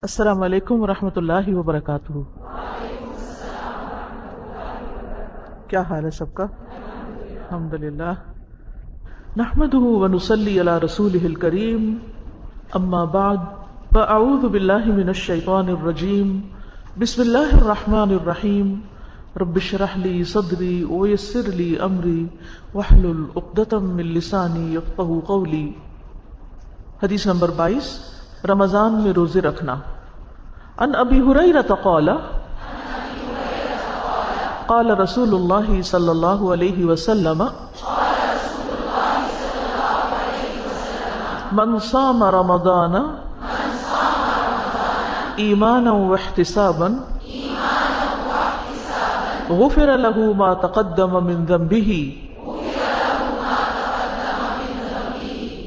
السلام علیکم ورحمۃ اللہ وبرکاتہ۔ کیا حال ہے سب کا؟ الحمدللہ نحمده ونصلی علی رسولہ الکریم، اما بعد فاعوذ باللہ من الشیطان الرجیم، بسم اللہ الرحمن الرحیم، رب اشرح لی صدری ویسر لی امری واحلل عقدۃ من لسانی یفقہوا قولی۔ حدیث نمبر 22، رمضان میں روزے رکھنا۔ عن ابی ہریرہ قال قال رسول اللہ صلی اللہ علیہ وسلم من صام رمضان ایمانا واحتسابا غفر له ما تقدم من ذنبه۔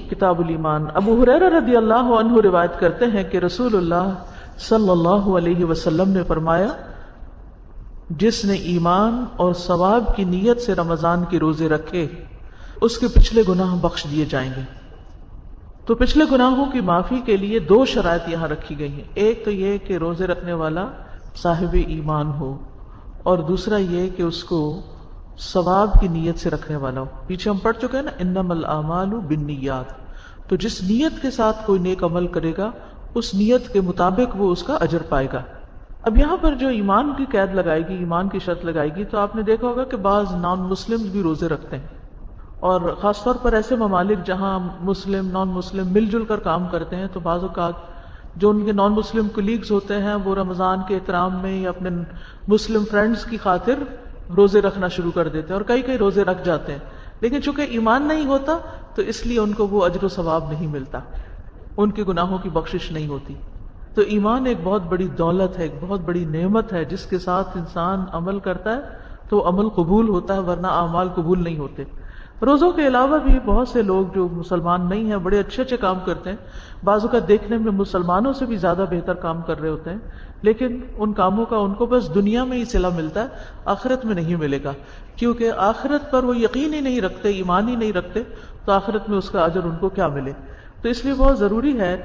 کتاب الایمان۔ ابو ہریرہ رضی اللہ عنہ روایت کرتے ہیں کہ رسول اللہ صلی اللہ علیہ وسلم نے فرمایا، جس نے ایمان اور ثواب کی نیت سے رمضان کے روزے رکھے اس کے پچھلے گناہ بخش دیے جائیں گے۔ تو پچھلے گناہوں کی معافی کے لیے دو شرائط یہاں رکھی گئی ہیں۔ ایک تو یہ کہ روزے رکھنے والا صاحب ایمان ہو، اور دوسرا یہ کہ اس کو ثواب کی نیت سے رکھنے والا ہو۔ پیچھے ہم پڑھ چکے ہیں نا، انما الاعمال بالنیات۔ تو جس نیت کے ساتھ کوئی نیک عمل کرے گا اس نیت کے مطابق وہ اس کا اجر پائے گا۔ اب یہاں پر جو ایمان کی قید لگائے گی، ایمان کی شرط لگائے گی، تو آپ نے دیکھا ہوگا کہ بعض نان مسلم بھی روزے رکھتے ہیں، اور خاص طور پر ایسے ممالک جہاں مسلم نان مسلم مل جل کر کام کرتے ہیں، تو بعض اوقات جو ان کے نان مسلم کولیگز ہوتے ہیں وہ رمضان کے احترام میں یا اپنے مسلم فرینڈز کی خاطر روزے رکھنا شروع کر دیتے ہیں، اور کئی روزے رکھ جاتے ہیں، لیکن چونکہ ایمان نہیں ہوتا تو اس لیے ان کو وہ اجر و ثواب نہیں ملتا، ان کے گناہوں کی بخشش نہیں ہوتی۔ تو ایمان ایک بہت بڑی دولت ہے، ایک بہت بڑی نعمت ہے، جس کے ساتھ انسان عمل کرتا ہے تو عمل قبول ہوتا ہے، ورنہ اعمال قبول نہیں ہوتے۔ روزوں کے علاوہ بھی بہت سے لوگ جو مسلمان نہیں ہیں بڑے اچھے اچھے کام کرتے ہیں، بعض اوقات دیکھنے میں مسلمانوں سے بھی زیادہ بہتر کام کر رہے ہوتے ہیں، لیکن ان کاموں کا ان کو بس دنیا میں ہی صلہ ملتا ہے، آخرت میں نہیں ملے گا، کیونکہ آخرت پر وہ یقین ہی نہیں رکھتے، ایمان ہی نہیں رکھتے، تو آخرت میں اس کا اجر ان کو کیا ملے۔ تو اس لیے بہت ضروری ہے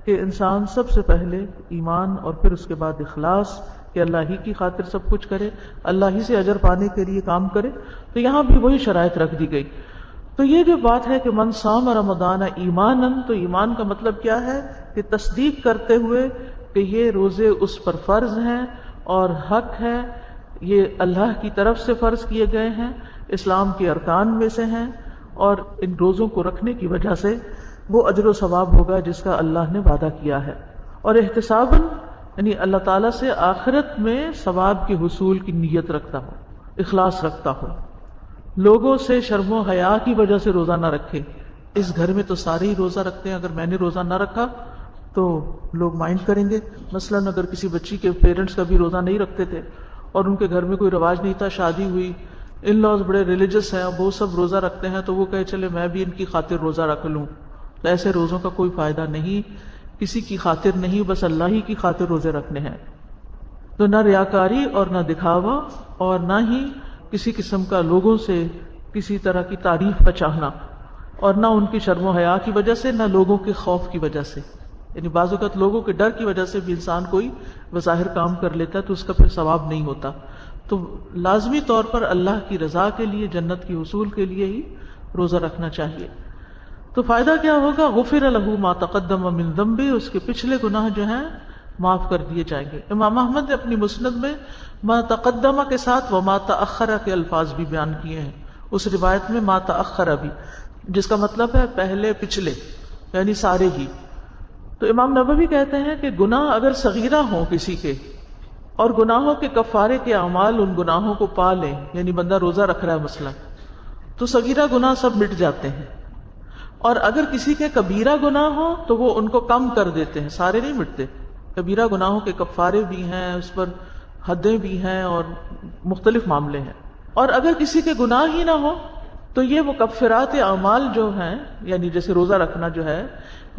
کہ انسان سب سے پہلے ایمان اور پھر اس کے بعد اخلاص، کہ اللہ ہی کی خاطر سب کچھ کرے، اللہ ہی سے اجر پانے کے لیے کام کرے۔ تو یہاں بھی وہی شرائط رکھ دی گئی۔ تو یہ جو بات ہے کہ من صام رمضان ایمانا، تو ایمان کا مطلب کیا ہے کہ تصدیق کرتے ہوئے کہ یہ روزے اس پر فرض ہیں اور حق ہے، یہ اللہ کی طرف سے فرض کیے گئے ہیں، اسلام کے ارکان میں سے ہیں، اور ان روزوں کو رکھنے کی وجہ سے وہ اجر و ثواب ہوگا جس کا اللہ نے وعدہ کیا ہے۔ اور احتساباً یعنی اللہ تعالیٰ سے آخرت میں ثواب کے حصول کی نیت رکھتا ہو، اخلاص رکھتا ہو، لوگوں سے شرم و حیا کی وجہ سے روزہ نہ رکھے۔ اس گھر میں تو سارے ہی روزہ رکھتے ہیں، اگر میں نے روزہ نہ رکھا تو لوگ مائنڈ کریں گے۔ مثلاً اگر کسی بچی کے پیرنٹس کبھی روزہ نہیں رکھتے تھے اور ان کے گھر میں کوئی رواج نہیں تھا، شادی ہوئی، ان لاز بڑے ریلیجس ہیں، وہ سب روزہ رکھتے ہیں، تو وہ کہے چلے میں بھی ان کی خاطر روزہ رکھ لوں، تو ایسے روزوں کا کوئی فائدہ نہیں، کسی کی خاطر نہیں، بس اللہ ہی کی خاطر روزے رکھنے ہیں۔ تو نہ ریاکاری اور نہ دکھاوا، اور نہ ہی کسی قسم کا لوگوں سے کسی طرح کی تعریف کا چاہنا، اور نہ ان کی شرم و حیا کی وجہ سے، نہ لوگوں کے خوف کی وجہ سے۔ یعنی بعض اوقات لوگوں کے ڈر کی وجہ سے بھی انسان کوئی بظاہر کام کر لیتا ہے تو اس کا پھر ثواب نہیں ہوتا۔ تو لازمی طور پر اللہ کی رضا کے لیے، جنت کی حصول کے لیے ہی روزہ رکھنا چاہیے۔ تو فائدہ کیا ہوگا؟ غفر له ما تقدم من ذنبه، اس کے پچھلے گناہ جو ہیں معاف کر دیے جائیں گے۔ امام احمد نے اپنی مسند میں ما تقدم کے ساتھ وما تأخر کے الفاظ بھی بیان کیے ہیں، اس روایت میں ما تأخر بھی، جس کا مطلب ہے پہلے پچھلے، یعنی سارے ہی۔ تو امام نبوی کہتے ہیں کہ گناہ اگر صغیرہ ہوں کسی کے، اور گناہوں کے کفارے کے اعمال ان گناہوں کو پا لیں، یعنی بندہ روزہ رکھ رہا ہے مثلا، تو صغیرہ گناہ سب مٹ جاتے ہیں، اور اگر کسی کے کبیرہ گناہ ہوں تو وہ ان کو کم کر دیتے ہیں، سارے نہیں مٹتے۔ کبیرہ گناہوں کے کفارے بھی ہیں، اس پر حدیں بھی ہیں، اور مختلف معاملے ہیں۔ اور اگر کسی کے گناہ ہی نہ ہو تو یہ مکفرات اعمال جو ہیں، یعنی جیسے روزہ رکھنا جو ہے،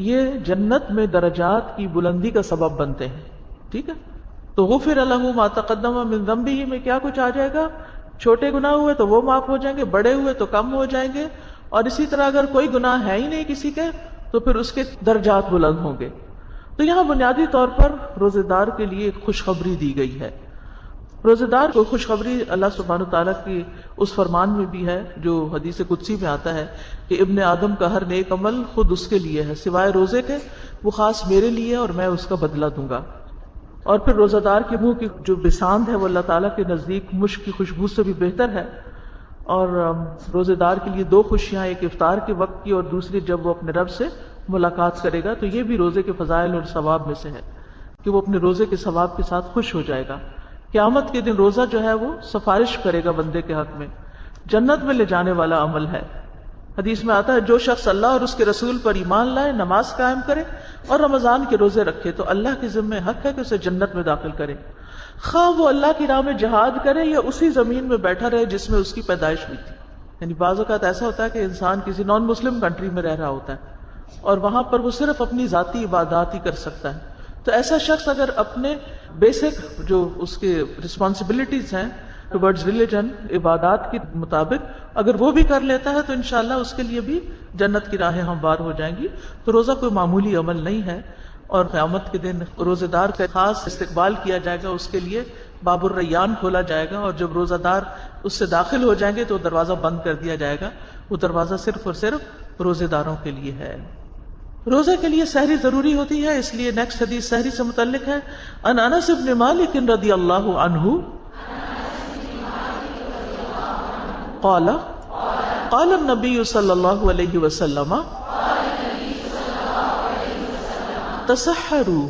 یہ جنت میں درجات کی بلندی کا سبب بنتے ہیں۔ ٹھیک ہے، تو غفر له ما تقدم من ذنبه میں کیا کچھ آ جائے گا؟ چھوٹے گناہ ہوئے تو وہ معاف ہو جائیں گے، بڑے ہوئے تو کم ہو جائیں گے، اور اسی طرح اگر کوئی گناہ ہے ہی نہیں کسی کے تو پھر اس کے درجات بلند ہوں گے۔ تو یہاں بنیادی طور پر روزے دار کے لیے ایک خوشخبری دی گئی ہے. روزے دار کو خوشخبری اللہ سبحانہ تعالیٰ کی اس فرمان میں بھی ہے جو حدیث قدسی میں آتا ہے کہ ابن آدم کا ہر نیک عمل خود اس کے لیے ہے سوائے روزے کے، وہ خاص میرے لیے اور میں اس کا بدلہ دوں گا. اور پھر روزہ دار کے منہ کی جو بساند ہے وہ اللہ تعالیٰ کے نزدیک مشک کی خوشبو سے بھی بہتر ہے. اور روزے دار کے لیے دو خوشیاں، ایک افطار کے وقت کی اور دوسری جب وہ اپنے رب سے ملاقات کرے گا. تو یہ بھی روزے کے فضائل اور ثواب میں سے ہے کہ وہ اپنے روزے کے ثواب کے ساتھ خوش ہو جائے گا. قیامت کے دن روزہ جو ہے وہ سفارش کرے گا بندے کے حق میں، جنت میں لے جانے والا عمل ہے. حدیث میں آتا ہے جو شخص اللہ اور اس کے رسول پر ایمان لائے، نماز قائم کرے اور رمضان کے روزے رکھے تو اللہ کے ذمہ حق ہے کہ اسے جنت میں داخل کرے، خواہ وہ اللہ کی راہ میں جہاد کرے یا اسی زمین میں بیٹھا رہے جس میں اس کی پیدائش ہوئی تھی. یعنی بعض اوقات ایسا ہوتا ہے کہ انسان کسی نان مسلم کنٹری میں رہ رہا ہوتا ہے اور وہاں پر وہ صرف اپنی ذاتی عبادات ہی کر سکتا ہے. تو ایسا شخص اگر اپنے بیسک جو اس کے رسپانسبلٹیز ہیں ٹورڈز ریلیجن، عبادات کے مطابق اگر وہ بھی کر لیتا ہے تو انشاءاللہ اس کے لیے بھی جنت کی راہیں ہموار ہو جائیں گی. تو روزہ کوئی معمولی عمل نہیں ہے اور قیامت کے دن روزے دار کا خاص استقبال کیا جائے گا. اس کے لیے باب الریان کھولا جائے گا اور جب روزہ دار اس سے داخل ہو جائیں گے تو دروازہ بند کر دیا جائے گا. وہ دروازہ صرف اور صرف روزے داروں کے لیے ہے. روزے کے لیے سحری ضروری ہوتی ہے، اس لیے نیکسٹ حدیث سحری سے متعلق ہے. ان انس بن مالک رضی اللہ عنہ قال قال النبی صلی اللہ علیہ وسلم تسحروا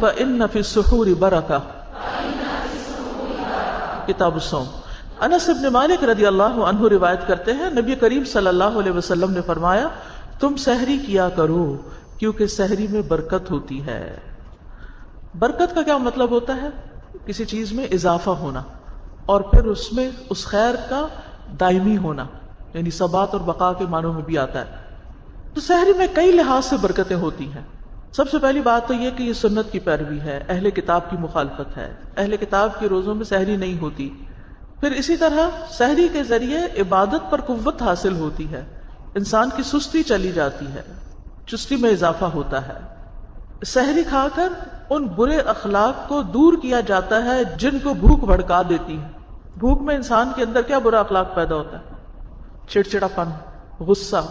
فإن فی السحور برکہ. کتاب الصوم. انس بن مالک رضی اللہ عنہ روایت کرتے ہیں نبی کریم صلی اللہ علیہ وسلم نے فرمایا تم سحری کیا کرو کیونکہ سحری میں برکت ہوتی ہے. برکت کا کیا مطلب ہوتا ہے؟ کسی چیز میں اضافہ ہونا اور پھر اس میں اس خیر کا دائمی ہونا، یعنی ثبات اور بقا کے معنوں میں بھی آتا ہے. تو سحری میں کئی لحاظ سے برکتیں ہوتی ہیں. سب سے پہلی بات تو یہ کہ یہ سنت کی پیروی ہے، اہل کتاب کی مخالفت ہے. اہل کتاب کے روزوں میں سحری نہیں ہوتی. پھر اسی طرح سحری کے ذریعے عبادت پر قوت حاصل ہوتی ہے، انسان کی سستی چلی جاتی ہے، چستی میں اضافہ ہوتا ہے. سحری کھا کر ان برے اخلاق کو دور کیا جاتا ہے جن کو بھوک بھڑکا دیتی ہے. بھوک میں انسان کے اندر کیا برا اخلاق پیدا ہوتا ہے؟ چڑچڑا پن، غصہ.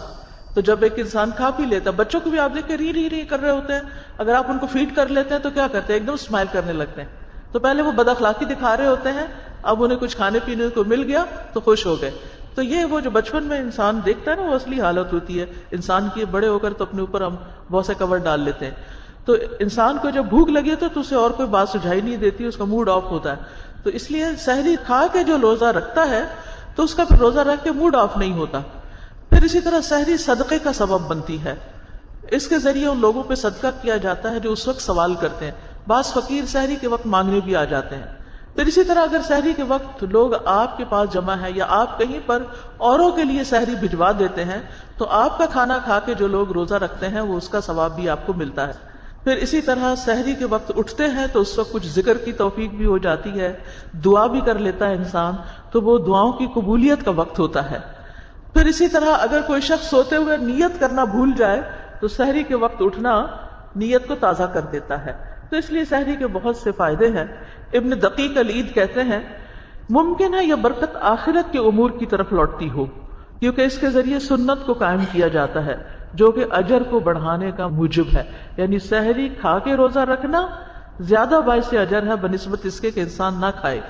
تو جب ایک انسان کھا پی لیتا ہے، بچوں کو بھی آپ دیکھ ری ری ری کر رہے ہوتے ہیں، اگر آپ ان کو فیڈ کر لیتے ہیں تو کیا کرتے ہیں؟ ایک دم اسمائل کرنے لگتے ہیں. تو پہلے وہ بد اخلاقی دکھا رہے ہوتے ہیں، اب انہیں کچھ کھانے پینے کو مل گیا تو خوش ہو گئے. تو یہ وہ جو بچپن میں انسان دیکھتا ہے نا وہ اصلی حالت ہوتی ہے انسان کی. بڑے ہو کر تو اپنے اوپر ہم بہت سے کور ڈال لیتے ہیں. تو انسان کو جب بھوک لگی تو اسے اور کوئی بات سجھائی نہیں دیتی، اس کا موڈ آف ہوتا ہے. تو اس لیے سحری کھا کے جو روزہ رکھتا ہے تو اس کا پھر روزہ رکھ کے موڈ آف نہیں ہوتا. پھر اسی طرح سحری صدقے کا سبب بنتی ہے. اس کے ذریعے ان لوگوں پہ صدقہ کیا جاتا ہے جو اس وقت سوال کرتے ہیں. بعض فقیر سحری کے وقت مانگنے بھی آ جاتے ہیں. پھر اسی طرح اگر سحری کے وقت لوگ آپ کے پاس جمع ہیں یا آپ کہیں پر اوروں کے لیے سحری بھجوا دیتے ہیں تو آپ کا کھانا کھا کے جو لوگ روزہ رکھتے ہیں وہ اس کا ثواب بھی آپ کو ملتا ہے. پھر اسی طرح سحری کے وقت اٹھتے ہیں تو اس وقت کچھ ذکر کی توفیق بھی ہو جاتی ہے، دعا بھی کر لیتا ہے انسان، تو وہ دعاؤں کی قبولیت کا وقت ہوتا ہے. پھر اسی طرح اگر کوئی شخص سوتے ہوئے نیت کرنا بھول جائے تو سحری کے وقت اٹھنا نیت کو تازہ کر دیتا ہے. تو اس لیے سحری کے بہت سے فائدے ہیں. ابن دقیق العید کہتے ہیں ممکن ہے یہ برکت آخرت کے امور کی طرف لوٹتی ہو کیونکہ اس کے ذریعے سنت کو قائم کیا جاتا ہے جو کہ اجر کو بڑھانے کا موجب ہے. یعنی سحری کھا کے روزہ رکھنا زیادہ باعث اجر ہے بنسبت اس کے کہ انسان نہ کھائے.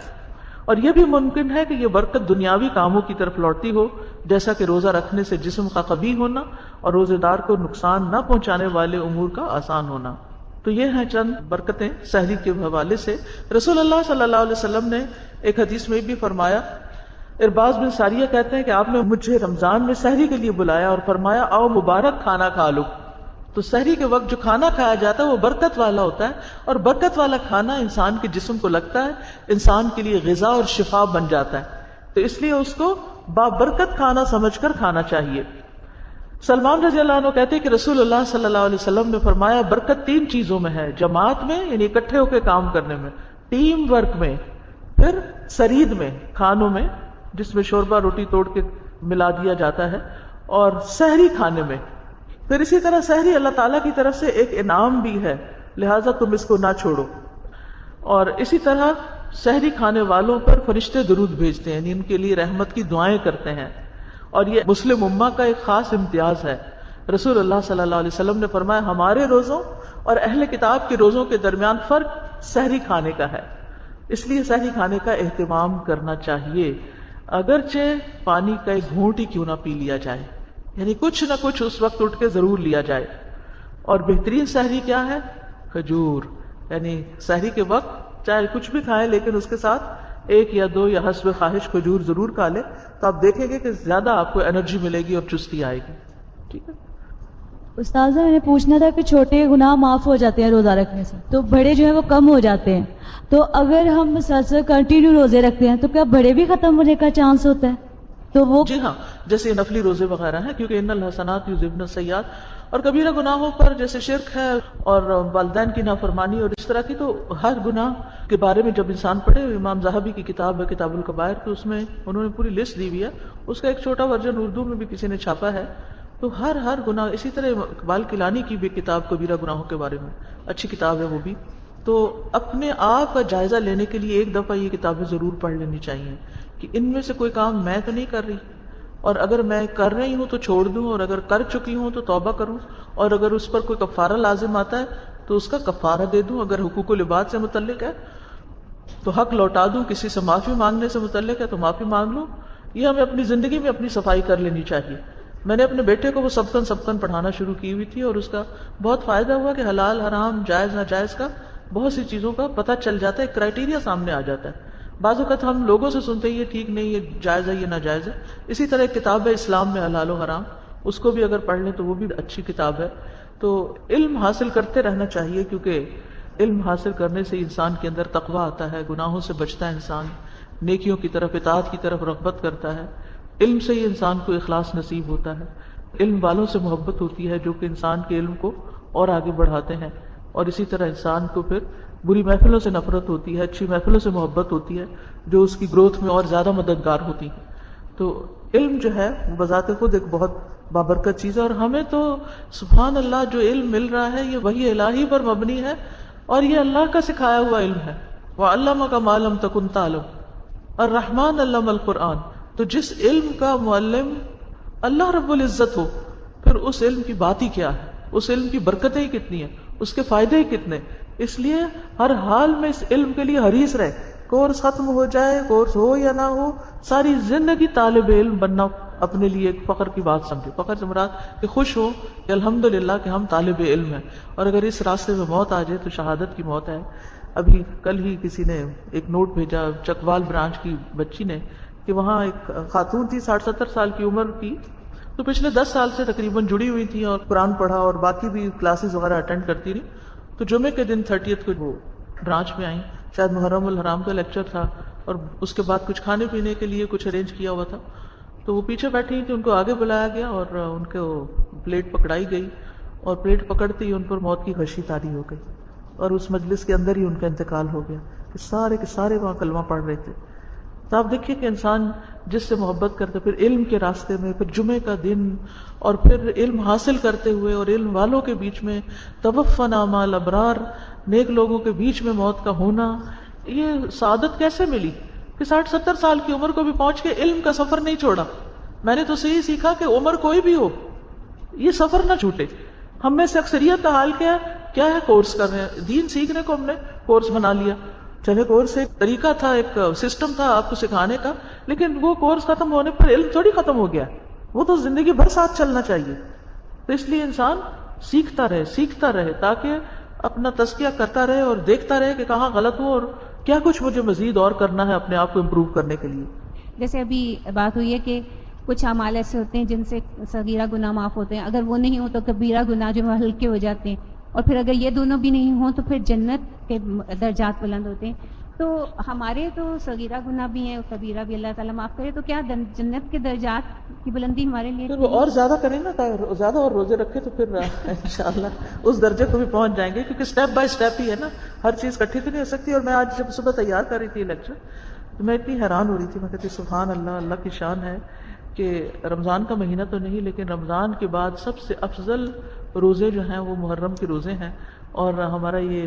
اور یہ بھی ممکن ہے کہ یہ برکت دنیاوی کاموں کی طرف لوٹتی ہو جیسا کہ روزہ رکھنے سے جسم کا قوی ہونا اور روزے دار کو نقصان نہ پہنچانے والے امور کا آسان ہونا. تو یہ ہیں چند برکتیں سحری کے حوالے سے. رسول اللہ صلی اللہ علیہ وسلم نے ایک حدیث میں بھی فرمایا، ارباز بن ساریہ کہتے ہیں کہ آپ نے مجھے رمضان میں سحری کے لیے بلایا اور فرمایا آؤ مبارک کھانا کھا لو. تو سحری کے وقت جو کھانا کھایا جاتا ہے وہ برکت والا ہوتا ہے اور برکت والا کھانا انسان کے جسم کو لگتا ہے، انسان کے لیے غذا اور شفا بن جاتا ہے. تو اس لیے اس کو بابرکت کھانا سمجھ کر کھانا چاہیے. سلمان رضی اللہ عنہ کہتے ہیں کہ رسول اللہ صلی اللہ علیہ وسلم نے فرمایا برکت 3 چیزوں میں ہے، جماعت میں یعنی اکٹھے ہو کے کام کرنے میں، ٹیم ورک میں، پھر سرید میں کھانوں میں جس میں شوربہ روٹی توڑ کے ملا دیا جاتا ہے، اور سحری کھانے میں پھر اسی طرح سحری اللہ تعالیٰ کی طرف سے ایک انعام بھی ہے، لہٰذا تم اس کو نہ چھوڑو. اور اسی طرح سحری کھانے والوں پر فرشتے درود بھیجتے ہیں، یعنی ان کے لیے رحمت کی دعائیں کرتے ہیں. اور یہ مسلم امہ کا ایک خاص امتیاز ہے. رسول اللہ صلی اللہ علیہ وسلم نے فرمایا ہمارے روزوں اور اہل کتاب کے روزوں کے درمیان فرق سحری کھانے کا ہے، اس لیے سحری کھانے کا اہتمام کرنا چاہیے، اگرچہ پانی کا ایک گھونٹ ہی کیوں نہ پی لیا جائے، یعنی کچھ نہ کچھ اس وقت اٹھ کے ضرور لیا جائے. اور بہترین سحری کیا ہے؟ کھجور. یعنی سحری کے وقت چاہے کچھ بھی کھائیں لیکن اس کے ساتھ ایک یا دو یا حسب خواہش کھجور ضرور کھا لیں، تو آپ دیکھیں گے کہ زیادہ آپ کو انرجی ملے گی اور چستی آئے گی. ٹھیک ہے. استاذہ میں نے پوچھنا تھا کہ چھوٹے گناہ معاف ہو جاتے ہیں روزہ رکھنے سے، تو بڑے جو ہیں وہ کم ہو جاتے ہیں، تو اگر ہم مسلسل کنٹینیو روزے رکھتے ہیں تو کیا بڑے بھی ختم ہونے کا چانس ہوتا ہے؟ تو وہ جی ہاں، جیسے نفلی روزے وغیرہ ہیں، کیونکہ ان الحسنات یذہبن السیئات. اور کبیرہ گناہوں پر جیسے شرک ہے اور والدین کی نافرمانی اور اس طرح کی، تو ہر گناہ کے بارے میں جب انسان پڑھے، امام ذہبی کی کتاب ہے کتاب الکبائر، تو اس میں انہوں نے پوری لسٹ دی ہوئی ہے، اس کا ایک چھوٹا ورژن اردو میں بھی کسی نے چھاپا ہے. تو ہر گناہ، اسی طرح اقبال کیلانی کی بھی کتاب کبیرہ گناہوں کے بارے میں اچھی کتاب ہے وہ بھی. تو اپنے آپ کا جائزہ لینے کے لیے ایک دفعہ یہ کتابیں ضرور پڑھ لینی چاہیے کہ ان میں سے کوئی کام میں تو نہیں کر رہی، اور اگر میں کر رہی ہوں تو چھوڑ دوں، اور اگر کر چکی ہوں تو توبہ کروں، اور اگر اس پر کوئی کفارہ لازم آتا ہے تو اس کا کفارہ دے دوں، اگر حقوق العباد سے متعلق ہے تو حق لوٹا دوں، کسی سے معافی مانگنے سے متعلق ہے تو معافی مانگ لوں. یہ ہمیں اپنی زندگی میں اپنی صفائی کر لینی چاہیے. میں نے اپنے بیٹے کو وہ سبقن پڑھانا شروع کی ہوئی تھی، اور اس کا بہت فائدہ ہوا کہ حلال حرام جائز ناجائز کا بہت سی چیزوں کا پتہ چل جاتا ہے، ایک کرائیٹیریا سامنے آ جاتا ہے. بعض اوقات ہم لوگوں سے سنتے ہیں یہ ٹھیک نہیں، یہ جائز ہے، یہ ناجائز ہے. اسی طرح ایک کتاب ہے اسلام میں حلال و حرام، اس کو بھی اگر پڑھ لیں تو وہ بھی اچھی کتاب ہے. تو علم حاصل کرتے رہنا چاہیے، کیونکہ علم حاصل کرنے سے انسان کے اندر تقوی آتا ہے، گناہوں سے بچتا ہے انسان، نیکیوں کی طرف اطاعت کی طرف رغبت کرتا ہے. علم سے ہی انسان کو اخلاص نصیب ہوتا ہے. علم والوں سے محبت ہوتی ہے جو کہ انسان کے علم کو اور آگے بڑھاتے ہیں. اور اسی طرح انسان کو پھر بری محفلوں سے نفرت ہوتی ہے، اچھی محفلوں سے محبت ہوتی ہے جو اس کی گروتھ میں اور زیادہ مددگار ہوتی ہے. تو علم جو ہے بذات خود ایک بہت بابرکت چیز ہے، اور ہمیں تو سبحان اللہ جو علم مل رہا ہے یہ وحی الہی پر مبنی ہے، اور یہ اللہ کا سکھایا ہوا علم ہے. وَعَلَّمَكَ مَا لَمْ تَكُنْ تَعْلَمُ الرحمن علم القرآن. تو جس علم کا معلم اللہ رب العزت ہو، پھر اس علم کی بات ہی کیا ہے، اس علم کی برکتیں ہی کتنی ہیں، اس کے فائدے ہی کتنے. اس لیے ہر حال میں اس علم کے لیے حریص رہے، کورس ختم ہو جائے، کورس ہو یا نہ ہو، ساری زندگی طالب علم بننا اپنے لیے ایک فخر کی بات سمجھے. فخر سے مراد کہ خوش ہو کہ الحمدللہ کہ ہم طالب علم ہیں. اور اگر اس راستے میں موت آ جائے تو شہادت کی موت ہے. ابھی کل ہی کسی نے ایک نوٹ بھیجا چکوال برانچ کی بچی نے کہ وہاں ایک خاتون تھی 60-70 سال کی عمر کی، تو پچھلے 10 سال سے تقریباً جڑی ہوئی تھی اور قرآن پڑھا اور باقی بھی کلاسز وغیرہ اٹینڈ کرتی رہی. تو جمعے کے دن 30 کو وہ برانچ میں آئیں، شاید محرم الحرام کا لیکچر تھا، اور اس کے بعد کچھ کھانے پینے کے لیے کچھ ارینج کیا ہوا تھا. تو وہ پیچھے بیٹھی تھی، ان کو آگے بلایا گیا اور ان کو پلیٹ پکڑائی گئی، اور پلیٹ پکڑتے ہی ان پر موت کی غشی طاری ہو گئی، اور اس مجلس کے اندر ہی ان کا انتقال ہو گیا. سارے کے سارے وہاں کلمہ پڑھ رہے تھے. تو آپ دیکھیے کہ انسان جس سے محبت کرتے پھر علم کے راستے میں، پھر جمعے کا دن، اور پھر علم حاصل کرتے ہوئے اور علم والوں کے بیچ میں توفنا مع الابرار، نیک لوگوں کے بیچ میں موت کا ہونا، یہ سعادت کیسے ملی کہ 60-70 سال کی عمر کو بھی پہنچ کے علم کا سفر نہیں چھوڑا. میں نے تو سے ہی سیکھا کہ عمر کوئی بھی ہو یہ سفر نہ چھوٹے. ہم میں سے اکثریت کا حال کیا ہے کورس کر رہے ہیں. دین سیکھنے کو ہم نے کورس بنا لیا، چلے کورس ایک طریقہ تھا، ایک سسٹم تھا آپ کو سکھانے کا، لیکن وہ کورس ختم ہونے پر علم تھوڑی ختم ہو گیا، وہ تو زندگی بھر ساتھ چلنا چاہیے. تو اس لیے انسان سیکھتا رہے تاکہ اپنا تزکیہ کرتا رہے اور دیکھتا رہے کہ کہاں غلط ہو اور کیا کچھ مجھے مزید اور کرنا ہے اپنے آپ کو امپروو کرنے کے لیے. جیسے ابھی بات ہوئی ہے کہ کچھ اعمال ایسے ہوتے ہیں جن سے صغیرہ گناہ معاف ہوتے ہیں، اگر وہ نہیں ہو تو کبیرہ گناہ جو ہلکے ہو جاتے ہیں، اور پھر اگر یہ دونوں بھی نہیں ہوں تو پھر جنت کے درجات بلند ہوتے ہیں. تو ہمارے تو صغیرہ گناہ بھی ہیں، کبیرہ بھی اللہ تعالیٰ معاف کرے، تو کیا جنت کے درجات کی بلندی ہمارے لیے پھر وہ اور زیادہ کریں نا، زیادہ اور روزے رکھے تو پھر انشاءاللہ اس درجے کو بھی پہنچ جائیں گے، کیونکہ سٹیپ بائی سٹیپ ہی ہے نا، ہر چیز کٹھی تو نہیں ہو سکتی. اور میں آج جب صبح تیار کر رہی تھی لیکچر تو میں اتنی حیران ہو رہی تھی، میں کہتی سبحان اللہ، اللہ کی شان ہے کہ رمضان کا مہینہ تو نہیں، لیکن رمضان کے بعد سب سے افضل روزے جو ہیں وہ محرم کے روزے ہیں، اور ہمارا یہ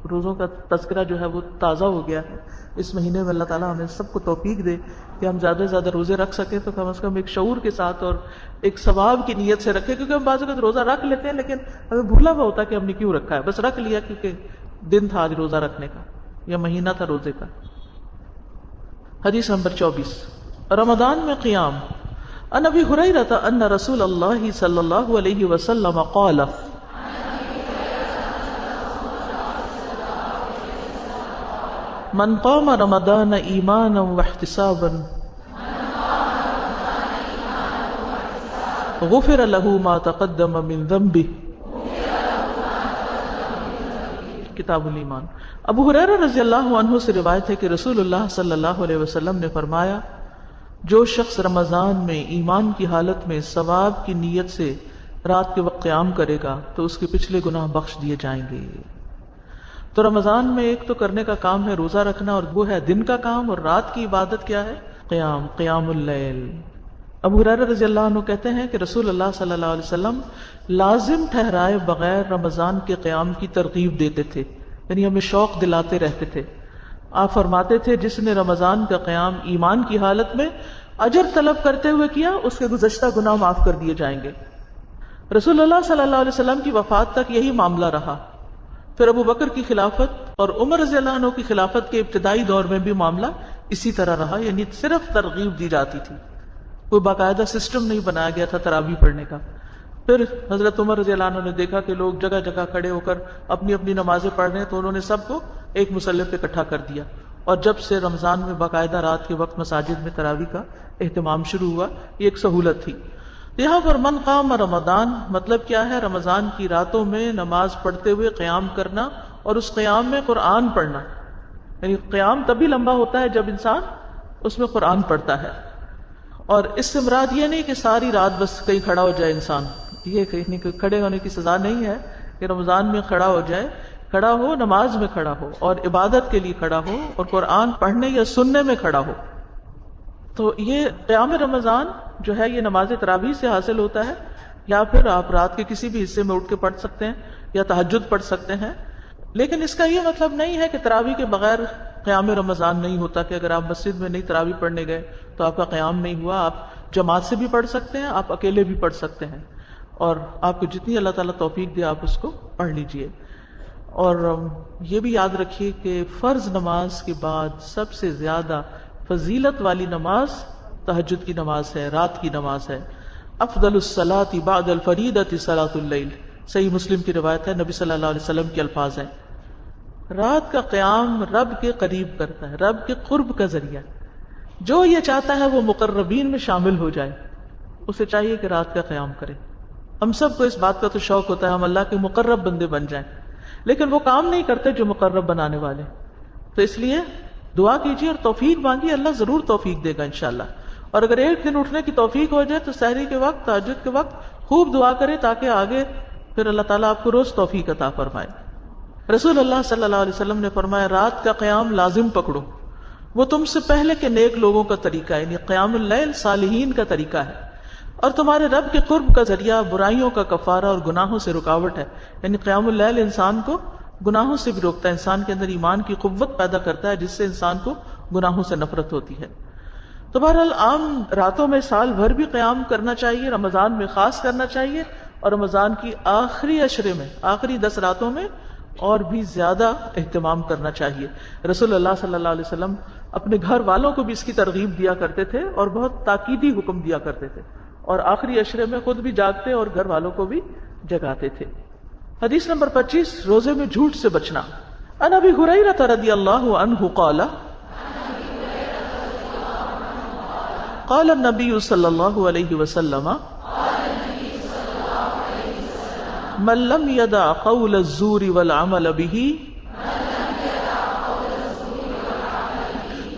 روزوں کا تذکرہ جو ہے وہ تازہ ہو گیا ہے اس مہینے میں۔ اللہ تعالیٰ ہمیں سب کو توفیق دے کہ ہم زیادہ سے زیادہ روزے رکھ سکیں، تو کم از کم ایک شعور کے ساتھ اور ایک ثواب کی نیت سے رکھیں، کیونکہ ہم بعض اوقات روزہ رکھ لیتے ہیں لیکن ہمیں بھولا ہوا ہوتا ہے کہ ہم نے کیوں رکھا ہے، بس رکھ لیا کیونکہ دن تھا آج روزہ رکھنے کا یا مہینہ تھا روزے کا۔ حدیث نمبر 24، رمضان میں قیام۔ عن ابی ہریرہ ان رسول اللہ صلی اللہ علیہ وسلم قال من قام رمضان ایمانا واحتسابا غفر له ما تقدم من ذنبه، کتاب الایمان۔ ابو ہریرہ رضی اللہ عنہ سے روایت ہے کہ رسول اللہ صلی اللہ علیہ وسلم نے فرمایا، جو شخص رمضان میں ایمان کی حالت میں ثواب کی نیت سے رات کے وقت قیام کرے گا تو اس کے پچھلے گناہ بخش دیے جائیں گے۔ تو رمضان میں ایک تو کرنے کا کام ہے روزہ رکھنا، اور وہ ہے دن کا کام، اور رات کی عبادت کیا ہے؟ قیام اللیل۔ ابو ہریرہ رضی اللہ عنہ کہتے ہیں کہ رسول اللہ صلی اللہ علیہ وسلم لازم ٹھہرائے بغیر رمضان کے قیام کی ترغیب دیتے تھے، یعنی ہمیں شوق دلاتے رہتے تھے۔ آپ فرماتے تھے جس نے رمضان کا قیام ایمان کی حالت میں اجر طلب کرتے ہوئے کیا، اس کے گزشتہ گناہ معاف کر دیے جائیں گے۔ رسول اللہ صلی اللہ علیہ وسلم کی وفات تک یہی معاملہ رہا۔ پھر ابو بکر کی خلافت اور عمر رضی اللہ عنہ کی خلافت کے ابتدائی دور میں بھی معاملہ اسی طرح رہا، یعنی صرف ترغیب دی جاتی تھی، کوئی باقاعدہ سسٹم نہیں بنایا گیا تھا تراویح پڑھنے کا۔ پھر حضرت عمر رضی اللہ عنہ نے دیکھا کہ لوگ جگہ جگہ کھڑے ہو کر اپنی اپنی نمازیں پڑھ رہے ہیں، تو انہوں نے سب کو ایک مصلی پہ اکٹھا کر دیا، اور جب سے رمضان میں باقاعدہ رات کے وقت مساجد میں تراویح کا اہتمام شروع ہوا، یہ ایک سہولت تھی۔ یہاں پر من قام رمضان مطلب کیا ہے؟ رمضان کی راتوں میں نماز پڑھتے ہوئے قیام کرنا، اور اس قیام میں قرآن پڑھنا، یعنی قیام تبھی لمبا ہوتا ہے جب انسان اس میں قرآن پڑھتا ہے۔ اور اس سے مراد یہ نہیں کہ ساری رات بس کہیں کھڑا ہو جائے انسان، یہ کہیں کھڑے ہونے کی سزا نہیں ہے کہ رمضان میں کھڑا ہو جائے، کھڑا ہو نماز میں کھڑا ہو اور عبادت کے لیے کھڑا ہو اور قرآن پڑھنے یا سننے میں کھڑا ہو۔ تو یہ قیام رمضان جو ہے یہ نماز تراویح سے حاصل ہوتا ہے، یا پھر آپ رات کے کسی بھی حصے میں اٹھ کے پڑھ سکتے ہیں یا تہجد پڑھ سکتے ہیں۔ لیکن اس کا یہ مطلب نہیں ہے کہ تراویح کے بغیر قیام رمضان نہیں ہوتا، کہ اگر آپ مسجد میں نہیں تراویح پڑھنے گئے تو آپ کا قیام نہیں ہوا۔ آپ جماعت سے بھی پڑھ سکتے ہیں، آپ اکیلے بھی پڑھ سکتے ہیں، اور آپ کو جتنی اللہ تعالیٰ توفیق دے آپ اس کو پڑھ لیجئے۔ اور یہ بھی یاد رکھیے کہ فرض نماز کے بعد سب سے زیادہ فضیلت والی نماز تہجد کی نماز ہے، رات کی نماز ہے۔ افضل الصلاۃ بعد الفریضۃ صلاۃ اللیل، صحیح مسلم کی روایت ہے، نبی صلی اللہ علیہ وسلم کے الفاظ ہیں۔ رات کا قیام رب کے قریب کرتا ہے، رب کے قرب کا ذریعہ۔ جو یہ چاہتا ہے وہ مقربین میں شامل ہو جائے، اسے چاہیے کہ رات کا قیام کرے۔ ہم سب کو اس بات کا تو شوق ہوتا ہے ہم اللہ کے مقرب بندے بن جائیں، لیکن وہ کام نہیں کرتے جو مقرب بنانے والے۔ تو اس لیے دعا کیجیے اور توفیق مانگیے، اللہ ضرور توفیق دے گا انشاءاللہ۔ اور اگر ایک دن اٹھنے کی توفیق ہو جائے تو سحری کے وقت، تہجد کے وقت خوب دعا کرے تاکہ آگے پھر اللہ تعالیٰ آپ کو روز توفیق عطا فرمائے۔ رسول اللہ صلی اللہ علیہ وسلم نے فرمایا رات کا قیام لازم پکڑو، وہ تم سے پہلے کے نیک لوگوں کا طریقہ ہے، یعنی قیام اللیل صالحین کا طریقہ ہے، اور تمہارے رب کے قرب کا ذریعہ، برائیوں کا کفارہ اور گناہوں سے رکاوٹ ہے۔ یعنی قیام اللیل انسان کو گناہوں سے بھی روکتا ہے، انسان کے اندر ایمان کی قوت پیدا کرتا ہے جس سے انسان کو گناہوں سے نفرت ہوتی ہے۔ تو بہرحال عام راتوں میں سال بھر بھی قیام کرنا چاہیے، رمضان میں خاص کرنا چاہیے، اور رمضان کی آخری عشرے میں، آخری 10 راتوں میں اور بھی زیادہ اہتمام کرنا چاہیے۔ رسول اللہ صلی اللہ علیہ وسلم اپنے گھر والوں کو بھی اس کی ترغیب دیا کرتے تھے اور بہت تاکیدی حکم دیا کرتے تھے، اور آخری عشرے میں خود بھی جاگتے اور گھر والوں کو بھی جگاتے تھے۔ حدیث نمبر 25، روزے میں جھوٹ سے بچنا۔ عن ابی ہریرہ رضی اللہ عنہ قال قال النبی صلی اللہ علیہ وسلم من لم يدع قول الزور والعمل به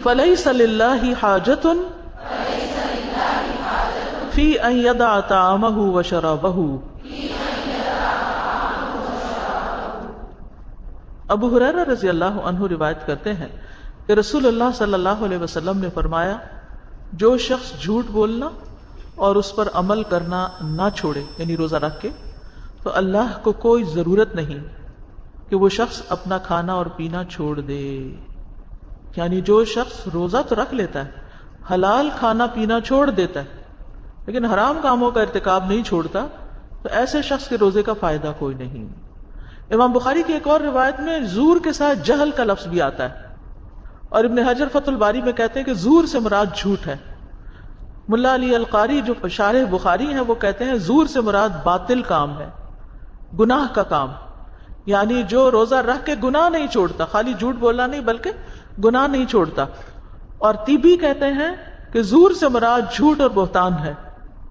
فليس لله حاجة في أن يدع طعامه وشرابه۔ ابو ہریرہ رضی اللہ عنہ روایت کرتے ہیں کہ رسول اللہ صلی اللہ علیہ وسلم نے فرمایا جو شخص جھوٹ بولنا اور اس پر عمل کرنا نہ چھوڑے، یعنی روزہ رکھ کے، تو اللہ کو کوئی ضرورت نہیں کہ وہ شخص اپنا کھانا اور پینا چھوڑ دے. یعنی جو شخص روزہ تو رکھ لیتا ہے، حلال کھانا پینا چھوڑ دیتا ہے، لیکن حرام کاموں کا ارتکاب نہیں چھوڑتا، تو ایسے شخص کے روزے کا فائدہ کوئی نہیں. امام بخاری کی ایک اور روایت میں زور کے ساتھ جہل کا لفظ بھی آتا ہے، اور ابن حجر فتح الباری میں کہتے ہیں کہ زور سے مراد جھوٹ ہے. ملا علی القاری جو شارح بخاری ہیں وہ کہتے ہیں زور سے مراد باطل کام ہے، گناہ کا کام. یعنی جو روزہ رکھ کے گناہ نہیں چھوڑتا، خالی جھوٹ بولنا نہیں بلکہ گناہ نہیں چھوڑتا. اور طیبی کہتے ہیں کہ زور سے مراد جھوٹ اور بہتان ہے.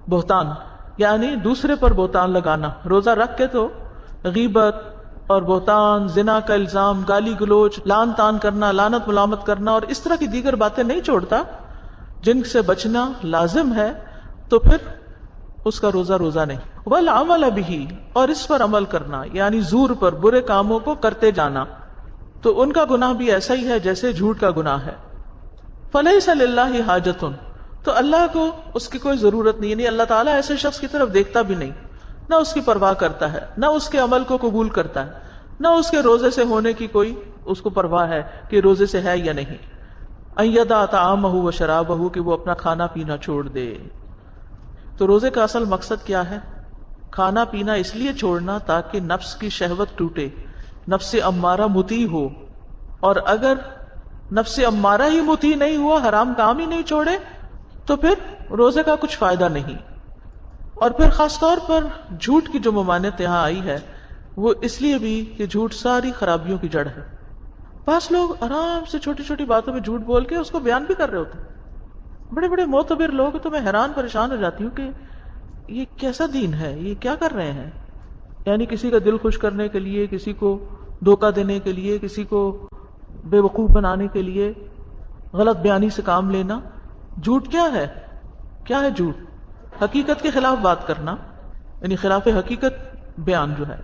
بہتان یعنی دوسرے پر بہتان لگانا. روزہ رکھ کے تو غیبت اور بہتان، زنا کا الزام، گالی گلوچ، لان تان کرنا، لعنت ملامت کرنا اور اس طرح کی دیگر باتیں نہیں چھوڑتا جن سے بچنا لازم ہے، تو پھر اس کا روزہ نہیں. والعمل به، اور اس پر عمل کرنا یعنی زور پر برے کاموں کو کرتے جانا، تو ان کا گناہ بھی ایسا ہی ہے جیسے جھوٹ کا گناہ ہے. فلیس للہ حاجۃ، تو اللہ کو اس کی کوئی ضرورت نہیں، یعنی اللہ تعالیٰ ایسے شخص کی طرف دیکھتا بھی نہیں، نہ اس کی پرواہ کرتا ہے، نہ اس کے عمل کو قبول کرتا ہے، نہ اس کے روزے سے ہونے کی کوئی اس کو پرواہ ہے کہ روزے سے ہے یا نہیں. ان یدع طعامہ و شرابہ، کہ وہ اپنا کھانا پینا چھوڑ دے. تو روزے کا اصل مقصد کیا ہے؟ کھانا پینا اس لیے چھوڑنا تاکہ نفس کی شہوت ٹوٹے، نفس امارہ مطیع ہو. اور اگر نفس امارہ ہی مطیع نہیں ہوا، حرام کام ہی نہیں چھوڑے، تو پھر روزے کا کچھ فائدہ نہیں. اور پھر خاص طور پر جھوٹ کی جو ممانعت یہاں آئی ہے وہ اس لیے بھی کہ جھوٹ ساری خرابیوں کی جڑ ہے. بعض لوگ آرام سے چھوٹی چھوٹی باتوں میں جھوٹ بول کے اس کو بیان بھی کر رہے ہوتے ہیں. بڑے بڑے معتبر لوگ، تو میں حیران پریشان ہو جاتی ہوں کہ یہ کیسا دین ہے، یہ کیا کر رہے ہیں. یعنی کسی کا دل خوش کرنے کے لیے، کسی کو دھوکہ دینے کے لیے، کسی کو بے وقوف بنانے کے لیے غلط بیانی سے کام لینا. جھوٹ کیا ہے؟ کیا ہے جھوٹ؟ حقیقت کے خلاف بات کرنا، یعنی خلاف حقیقت بیان جو ہے.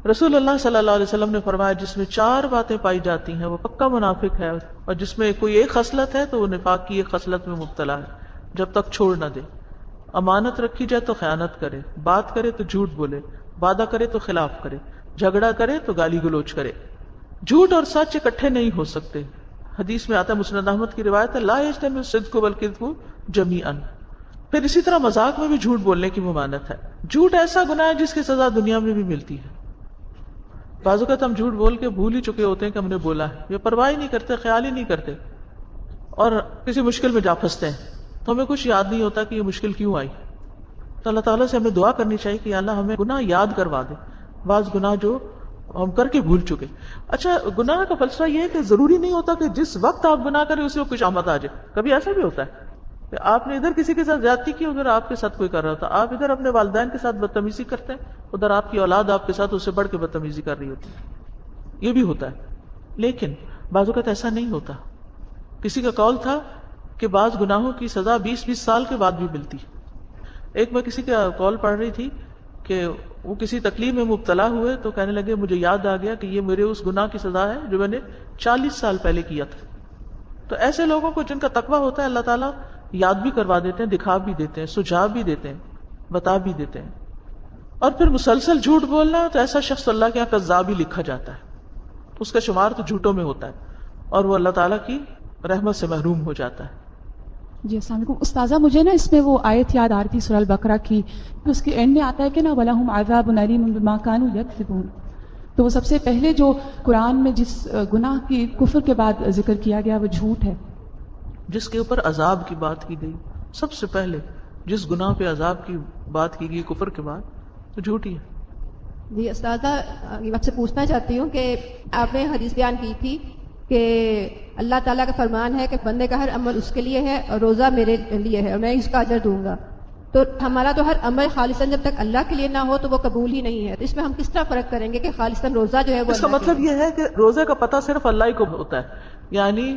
رسول اللہ صلی اللہ علیہ وسلم نے فرمایا جس میں 4 باتیں پائی جاتی ہیں وہ پکا منافق ہے، اور جس میں کوئی ایک خصلت ہے تو وہ نفاق کی ایک خصلت میں مبتلا ہے جب تک چھوڑ نہ دے. امانت رکھی جائے تو خیانت کرے، بات کرے تو جھوٹ بولے، وعدہ کرے تو خلاف کرے، جھگڑا کرے تو گالی گلوچ کرے. جھوٹ اور سچ اکٹھے نہیں ہو سکتے. حدیث میں آتا ہے، مسند احمد کی روایت ہے، لا یجتمع الصدق والکذب جمیعا. پھر اسی طرح مذاق میں بھی جھوٹ بولنے کی ممانعت ہے. جھوٹ ایسا گناہ ہے جس کی سزا دنیا میں بھی ملتی ہے. بعض اوقات ہم جھوٹ بول کے بھول ہی چکے ہوتے ہیں کہ ہم نے بولا ہے، یہ پرواہ ہی نہیں کرتے، خیال ہی نہیں کرتے، اور کسی مشکل میں جا پھنستے ہیں تو ہمیں کچھ یاد نہیں ہوتا کہ یہ مشکل کیوں آئی. تو اللہ تعالیٰ سے ہمیں دعا کرنی چاہیے کہ اللہ ہمیں گناہ یاد کروا دے، بعض گناہ جو ہم کر کے بھول چکے. اچھا، گناہ کا فلسفہ یہ ہے کہ ضروری نہیں ہوتا کہ جس وقت آپ گناہ کریں اسی وقت کچھ آمد آ جائے. کبھی ایسا بھی ہوتا ہے کہ آپ نے ادھر کسی کے ساتھ زیادتی کی، ادھر آپ کے ساتھ کوئی کر رہا ہوتا، آپ ادھر اپنے والدین کے ساتھ بدتمیزی کرتے ہیں، ادھر آپ کی اولاد آپ کے ساتھ اس سے بڑھ کے بدتمیزی کر رہی ہوتی ہے. یہ بھی ہوتا ہے. لیکن بعض اوقات ایسا نہیں ہوتا. کسی کا قول تھا کہ بعض گناہوں کی سزا 20-20 سال کے بعد بھی ملتی. ایک میں کسی کا قول پڑھ رہی تھی کہ وہ کسی تکلیف میں مبتلا ہوئے تو کہنے لگے مجھے یاد آ گیا کہ یہ میرے اس گناہ کی سزا ہے جو میں نے 40 سال پہلے کیا تھا. تو ایسے لوگوں کو جن کا تقویٰ ہوتا ہے اللہ تعالیٰ یاد بھی کروا دیتے ہیں، دکھا بھی دیتے ہیں، سجھا بھی دیتے ہیں، بتا بھی دیتے ہیں. اور پھر مسلسل جھوٹ بولنا، تو ایسا شخص اللہ کے یہاں کذاب ہی لکھا جاتا ہے، اس کا شمار تو جھوٹوں میں ہوتا ہے اور وہ اللہ تعالیٰ کی رحمت سے محروم ہو جاتا ہے. جی السلام علیکم استاذہ، مجھے نا اس میں وہ آیت یاد آ رہی تھی سورہ البقرہ کی، اس کے اینڈ میں آتا ہے کہ نا وَلَهُمْ عَذَابٌ أَلِيمٌ بِمَا كَانُوا يَكْسِبُونَ. تو وہ سب سے پہلے جو قرآن میں جس گناہ کی کفر کے بعد ذکر کیا گیا وہ جھوٹ ہے، جس کے اوپر عذاب کی بات کی گئی. سب سے پہلے جس گناہ پہ عذاب کی بات کی گئی کفر کے بعد، تو جھوٹ ہی ہے. جی استاذہ، یہ آپ سے پوچھنا چاہتی ہوں کہ آپ نے حدیث بیان کی تھی کہ اللہ تعالیٰ کا فرمان ہے کہ بندے کا ہر عمل اس کے لیے ہے اور روزہ میرے لیے ہے اور میں اس کا اجر دوں گا. تو ہمارا تو ہر عمل خالصاً جب تک اللہ کے لیے نہ ہو تو وہ قبول ہی نہیں ہے. تو اس میں ہم کس طرح فرق کریں گے کہ خالصاً روزہ جو ہے وہ اس کا مطلب یہ ہے کہ روزے کا پتہ صرف اللہ ہی کو ہوتا ہے، یعنی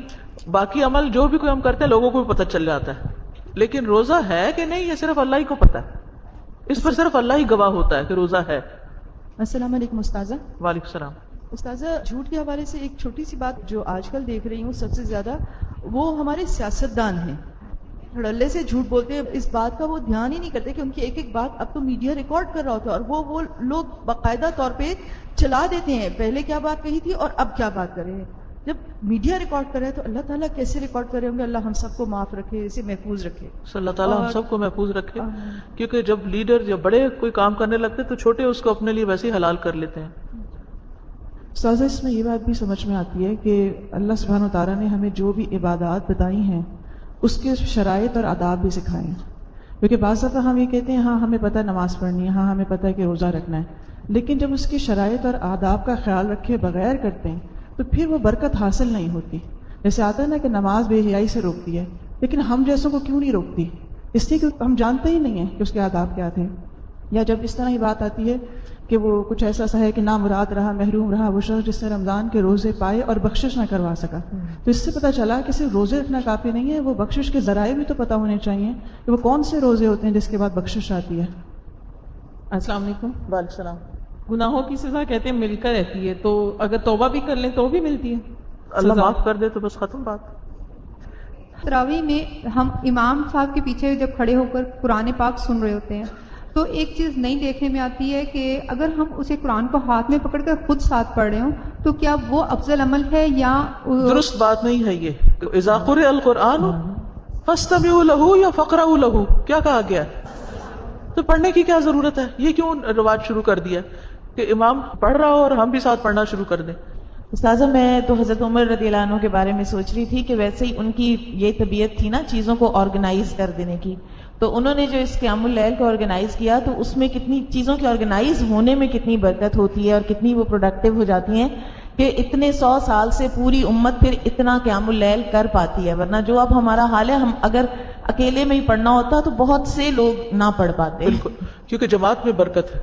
باقی عمل جو بھی کوئی ہم کرتے ہیں لوگوں کو بھی پتہ چل جاتا ہے، لیکن روزہ ہے کہ نہیں یہ صرف اللہ ہی کو پتہ ہے. اس پر صرف اللہ ہی گواہ ہوتا ہے کہ روزہ ہے. السلام علیکم استاذہ. وعلیکم السلام. استاذہ، جھوٹ کے حوالے سے ایک چھوٹی سی بات جو آج کل دیکھ رہی ہوں سب سے زیادہ، وہ ہمارے سیاستدان ہیں. دھڑلے سے جھوٹ بولتے ہیں. اس بات کا وہ دھیان ہی نہیں کرتے کہ ان کی ایک ایک بات اب تو میڈیا ریکارڈ کر رہا ہوتا ہے اور وہ لوگ باقاعدہ طور پہ چلا دیتے ہیں پہلے کیا بات کہی تھی اور اب کیا بات کر رہے ہیں. جب میڈیا ریکارڈ کر رہا ہے تو اللہ تعالیٰ کیسے ریکارڈ کر رہے ہوں گے؟ اللہ ہم سب کو معاف رکھے, اسے محفوظ رکھے. اللہ تعالیٰ ہم سب کو محفوظ رکھے, کیونکہ جب لیڈر یا بڑے کوئی کام کرنے لگتے تو چھوٹے اس کو اپنے لیے ویسے ہی حلال کر لیتے ہیں. استاذہ اس میں یہ بات بھی سمجھ میں آتی ہے کہ اللہ سبحانہ و تعالیٰ نے ہمیں جو بھی عبادات بتائی ہیں اس کے شرائط اور آداب بھی سکھائے ہیں. کیونکہ بعض دفعہ ہم یہ کہتے ہیں ہاں ہمیں پتہ ہے نماز پڑھنی ہے, ہاں ہمیں پتہ ہے کہ روزہ رکھنا ہے, لیکن جب اس کی شرائط اور آداب کا خیال رکھے بغیر کرتے ہیں تو پھر وہ برکت حاصل نہیں ہوتی. جیسے آتا ہے نا کہ نماز بے حیائی سے روکتی ہے, لیکن ہم جیسوں کو کیوں نہیں روکتی؟ اس لیے کہ ہم جانتے ہی نہیں ہیں کہ اس کے آداب کیا تھے. یا جب اس طرح کی بات آتی ہے کہ وہ کچھ ایسا سا ہے کہ نامراد رہا, محروم رہا وہ شخص جس نے رمضان کے روزے پائے اور بخشش نہ کروا سکا, تو اس سے پتہ چلا کہ صرف روزے رکھنا کافی نہیں ہے, وہ بخشش کے ذرائع بھی تو پتہ ہونے چاہیے کہ وہ کون سے روزے ہوتے ہیں جس کے بعد بخشش آتی ہے. السلام علیکم. وعلیکم السلام. گناہوں کی سزا کہتے ہیں مل کر رہتی ہے, تو اگر توبہ بھی کر لیں تو بھی ملتی ہے, اللہ سزا. معاف کر دے تو بس ختم بات. تراویح میں ہم امام صاحب کے پیچھے جب کھڑے ہو کر قرآن پاک سن رہے ہوتے ہیں تو ایک چیز نہیں دیکھنے میں آتی ہے کہ اگر ہم اسے قرآن کو ہاتھ میں پکڑ کر خود ساتھ پڑھ رہے ہوں تو کیا وہ افضل عمل ہے یا درست بات نہیں ہے یہ. اذا قرئ القرآن فاستمعوا له یا فقرؤوا له, کیا کہا گیا ہے؟ تو پڑھنے کی کیا ضرورت ہے؟ یہ کیوں رواج شروع کر دیا کہ امام پڑھ رہا ہو اور ہم بھی ساتھ پڑھنا شروع کر دیں؟ استاذہ میں تو حضرت عمر رضی اللہ عنہ کے بارے میں سوچ رہی تھی کہ ویسے ہی ان کی یہ طبیعت تھی نا چیزوں کو آرگنائز کر دینے کی, تو انہوں نے جو اس قیام اللیل کو آرگنائز کیا تو اس میں کتنی چیزوں کے آرگنائز ہونے میں کتنی برکت ہوتی ہے اور کتنی وہ پروڈکٹیو ہو جاتی ہیں کہ اتنے 100 سال سے پوری امت پھر اتنا قیام اللیل کر پاتی ہے. ورنہ جو اب ہمارا حال ہے, ہم اگر اکیلے میں ہی پڑھنا ہوتا تو بہت سے لوگ نہ پڑھ پاتے. بالکل, کیونکہ جماعت میں برکت ہے.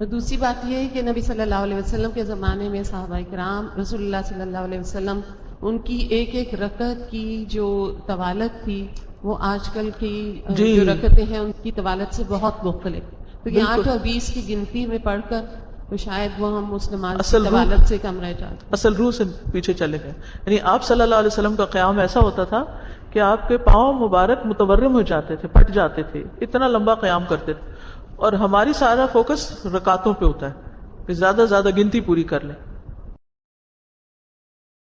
دوسری بات یہ ہے کہ نبی صلی اللہ علیہ وسلم کے زمانے میں صحابہ کرام رسول اللہ صلی اللہ علیہ وسلم ان کی ایک ایک رکعت کی جو طوالت تھی وہ آج کل کی جو رکعتیں ہیں ان کی طوالت سے بہت مختلف. تو یہ 8 اور 20 کی گنتی میں پڑھ کر تو شاید وہ ہم اس نماز کی طوالت سے کم رہ جاتے, اصل روح سے پیچھے چلے گئے. یعنی آپ صلی اللہ علیہ وسلم کا قیام ایسا ہوتا تھا کہ آپ کے پاؤں مبارک متورم ہو جاتے تھے, پھٹ جاتے تھے, اتنا لمبا قیام کرتے تھے. اور ہماری سارا فوکس رکعتوں پہ ہوتا ہے کہ زیادہ سے زیادہ گنتی پوری کر لیں.